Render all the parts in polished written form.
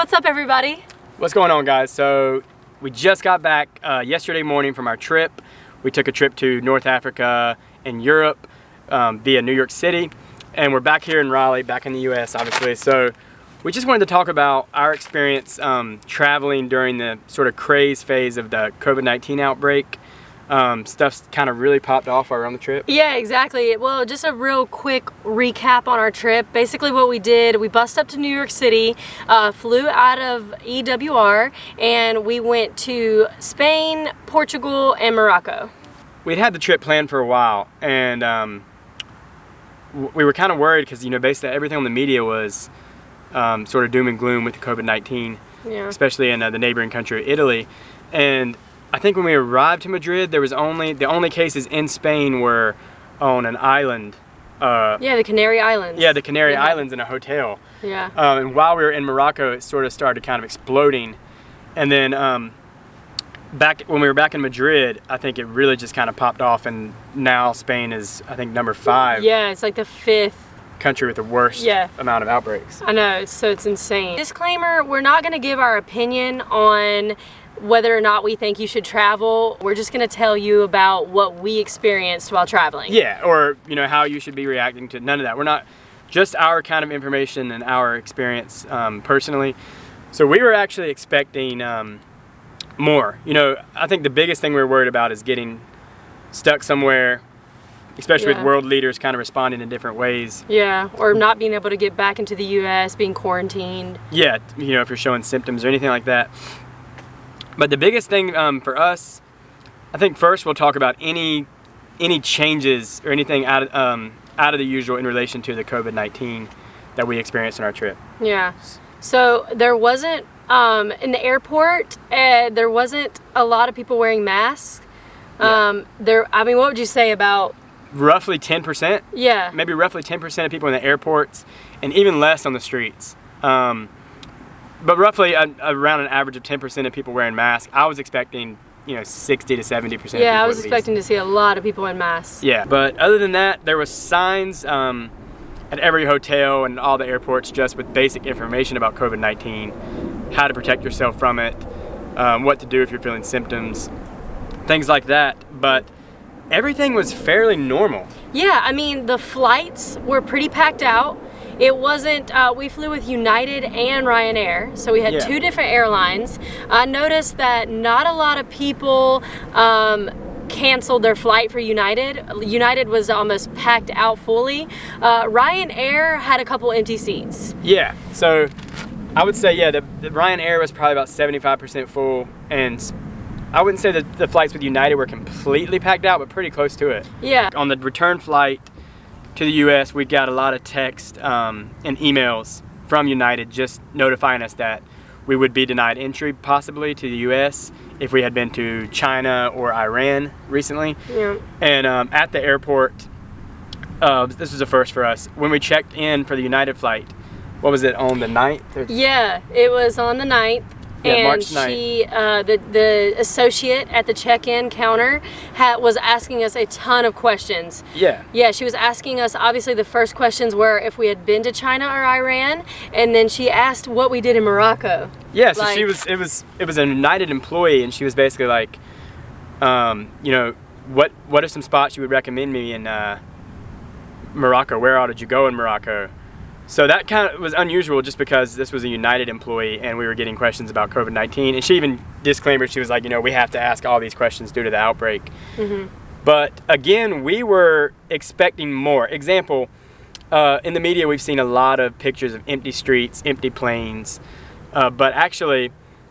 What's up, everybody? What's going on, guys? So we just got back yesterday morning from our trip. We took a trip to North Africa and Europe via New York City, and we're back here in Raleigh, back in the US, obviously. So we just wanted to talk about our experience traveling during the sort of craze phase of the COVID-19 outbreak. Stuff's kind of really popped off while we're on the trip. Yeah, exactly. Well, just a real quick recap on our trip. Basically what we did, we bussed up to New York City, flew out of EWR, and we went to Spain, Portugal, and Morocco. We'd had the trip planned for a while, and we were kind of worried because, you know, basically everything on the media was sort of doom and gloom with the COVID-19, especially in the neighboring country of Italy. And I think when we arrived to Madrid, there was the only cases in Spain were on an island. Yeah, the Canary Islands. Yeah, the Canary Islands in a hotel. Yeah. And while we were in Morocco, it sort of started kind of exploding. And then when we were back in Madrid, I think it really just kind of popped off. And now Spain is, I think, number 5. Yeah, it's like the 5th country with the worst amount of outbreaks. I know, so it's insane. Disclaimer, we're not going to give our opinion on whether or not we think you should travel. We're just going to tell you about what we experienced while traveling. Yeah, or, you know, how you should be reacting to none of that. We're not, just our kind of information and our experience personally. So we were actually expecting more. You know, I think the biggest thing we were worried about is getting stuck somewhere, especially with world leaders kind of responding in different ways. Yeah, or not being able to get back into the US, being quarantined. Yeah, you know, if you're showing symptoms or anything like that. But the biggest thing for us, I think first we'll talk about any changes or anything out of the usual in relation to the COVID-19 that we experienced on our trip. Yeah. So there wasn't in the airport. There wasn't a lot of people wearing masks. I mean, what would you say about? Roughly 10%. Yeah. Maybe roughly 10% of people in the airports, and even less on the streets. But roughly around an average of 10% of people wearing masks. I was expecting, you know, 60 to 70%. Yeah, I was expecting to see a lot of people in masks. Yeah, but other than that, there was signs at every hotel and all the airports just with basic information about COVID-19, how to protect yourself from it, what to do if you're feeling symptoms, things like that. But everything was fairly normal. Yeah, I mean, the flights were pretty packed out. It wasn't, we flew with United and Ryanair, so we had 2 different airlines. I noticed that not a lot of people canceled their flight for United. United was almost packed out fully. Ryanair had a couple empty seats. Yeah, so I would say, the Ryanair was probably about 75% full, and I wouldn't say that the flights with United were completely packed out, but pretty close to it. Yeah. On the return flight to the US, we got a lot of text and emails from United just notifying us that we would be denied entry possibly to the US if we had been to China or Iran recently. Yeah. And at the airport, this was a first for us, when we checked in for the United flight, what was it, on the 9th? Yeah, it was on the 9th. Yeah, and March 9th. She, the associate at the check-in counter was asking us a ton of questions. Yeah. Yeah, she was asking us, obviously the first questions were if we had been to China or Iran, and then she asked what we did in Morocco. Yeah, so it was a United employee, and she was basically like, you know, what are some spots you would recommend me in Morocco? Where all did you go in Morocco? So that kind of was unusual just because this was a United employee and we were getting questions about COVID-19. And she even disclaimed, she was like, you know, we have to ask all these questions due to the outbreak. Mm-hmm. But again, we were expecting more. Example, in the media, we've seen a lot of pictures of empty streets, empty planes. But actually,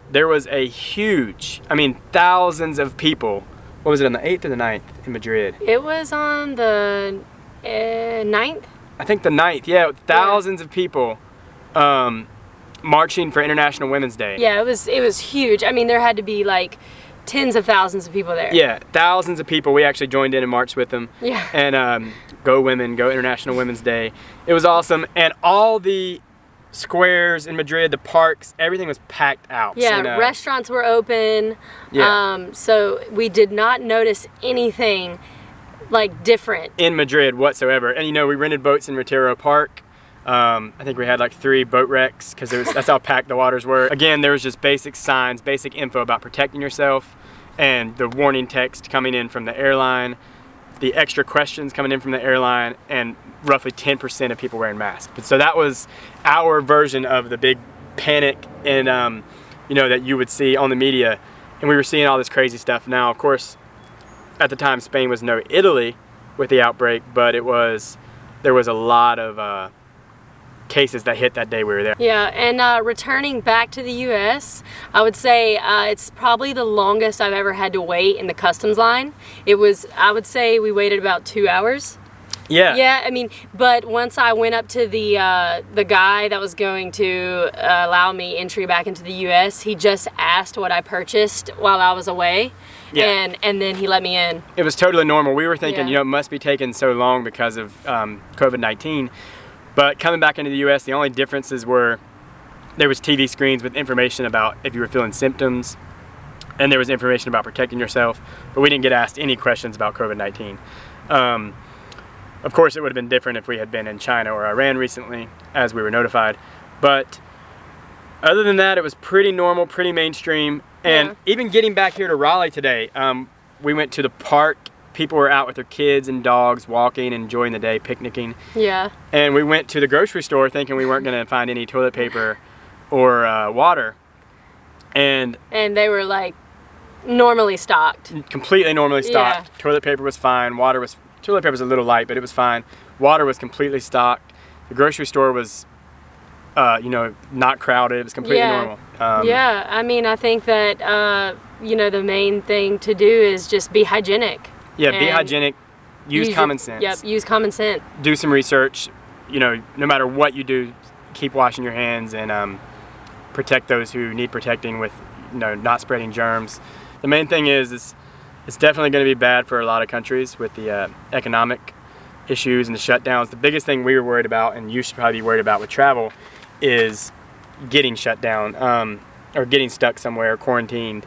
there was a huge, I mean, thousands of people. What was it, on the 8th or the 9th in Madrid? It was on the 9th. I think the 9th, thousands of people marching for International Women's Day. Yeah, it was huge. I mean, there had to be like tens of thousands of people there. Yeah, thousands of people. We actually joined in and marched with them. Yeah. And go women, go International Women's Day. It was awesome. And all the squares in Madrid, the parks, everything was packed out. Yeah, and, restaurants were open. Yeah. So we did not notice anything like different in Madrid whatsoever. And you know, we rented boats in Retiro Park. I think we had like 3 boat wrecks because that's how packed the waters were. Again, there was just basic signs, basic info about protecting yourself, and the warning text coming in from the airline, the extra questions coming in from the airline, and roughly 10% of people wearing masks. So that was our version of the big panic and that you would see on the media, and we were seeing all this crazy stuff. Now, of course, at the time, Spain was no Italy with the outbreak, but there was a lot of cases that hit that day we were there. Yeah, and returning back to the U.S., I would say it's probably the longest I've ever had to wait in the customs line. I would say we waited about 2 hours. Yeah. Yeah, I mean, but once I went up to the guy that was going to allow me entry back into the U.S., he just asked what I purchased while I was away, and then he let me in. It was totally normal. We were thinking, it must be taking so long because of COVID-19. But coming back into the U.S., the only differences were there was TV screens with information about if you were feeling symptoms, and there was information about protecting yourself, but we didn't get asked any questions about COVID-19. Of course, it would have been different if we had been in China or Iran recently, as we were notified. But other than that, it was pretty normal, pretty mainstream. And even getting back here to Raleigh today, we went to the park. People were out with their kids and dogs, walking, enjoying the day, picnicking. Yeah. And we went to the grocery store thinking we weren't going to find any toilet paper or water. And they were like normally stocked. Completely normally stocked. Yeah. Toilet paper was fine. Toilet paper was a little light, but it was fine. Water was completely stocked. The grocery store was, not crowded. It was completely normal. I mean, I think that, the main thing to do is just be hygienic. Yeah, be hygienic. Use common sense. Yep, use common sense. Do some research. No matter what you do, keep washing your hands and protect those who need protecting with, not spreading germs. The main thing is it's definitely going to be bad for a lot of countries with the economic issues and the shutdowns. The biggest thing we were worried about, and you should probably be worried about with travel, is getting shut down or getting stuck somewhere, quarantined,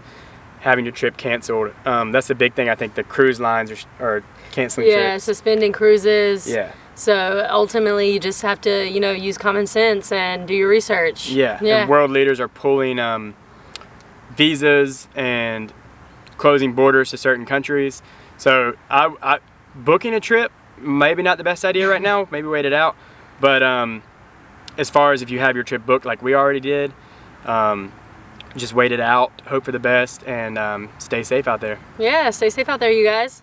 having your trip canceled. That's the big thing. I think the cruise lines are canceling trips. Yeah, suspending cruises. Yeah. So ultimately, you just have to, use common sense and do your research. Yeah. And world leaders are pulling visas and closing borders to certain countries. So I booking a trip, maybe not the best idea right now. Maybe wait it out. But as far as if you have your trip booked like we already did, just wait it out, hope for the best, and stay safe out there. Yeah, stay safe out there, you guys.